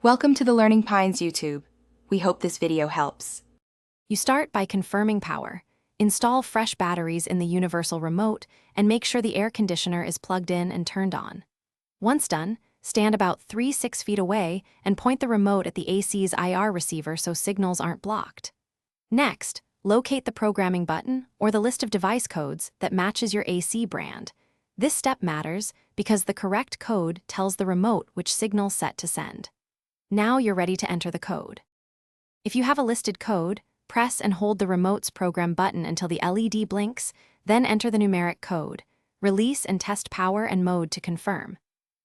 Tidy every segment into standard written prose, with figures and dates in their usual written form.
Welcome to the Learning Pines YouTube. We hope this video helps. You start by confirming power. Install fresh batteries in the universal remote and make sure the air conditioner is plugged in and turned on. Once done, stand about 6 feet away and point the remote at the AC's IR receiver so signals aren't blocked. Next, locate the programming button or the list of device codes that matches your AC brand. This step matters because the correct code tells the remote which signal set to send. Now you're ready to enter the code. If you have a listed code, press and hold the remote's program button until the LED blinks, then enter the numeric code. Release and test power and mode to confirm.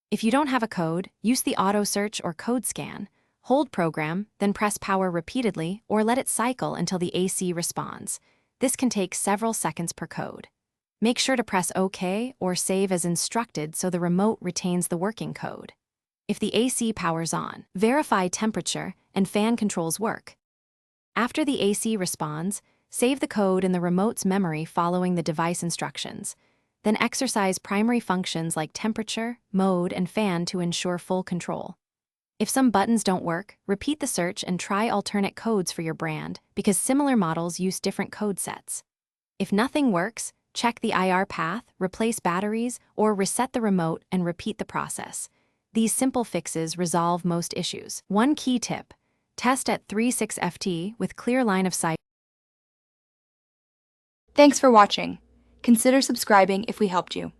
If you don't have a code, use the auto search or code scan. Hold program, then press power repeatedly or let it cycle until the AC responds. This can take several seconds per code. Make sure to press OK or save as instructed so the remote retains the working code. If the AC powers on, verify temperature and fan controls work. After the AC responds, save the code in the remote's memory following the device instructions. Then exercise primary functions like temperature, mode, and fan to ensure full control. If some buttons don't work, repeat the search and try alternate codes for your brand because similar models use different code sets. If nothing works, check the IR path, replace batteries, or reset the remote and repeat the process. These simple fixes resolve most issues. One key tip: test at 36 FT with clear line of sight. Thanks for watching. Consider subscribing if we helped you.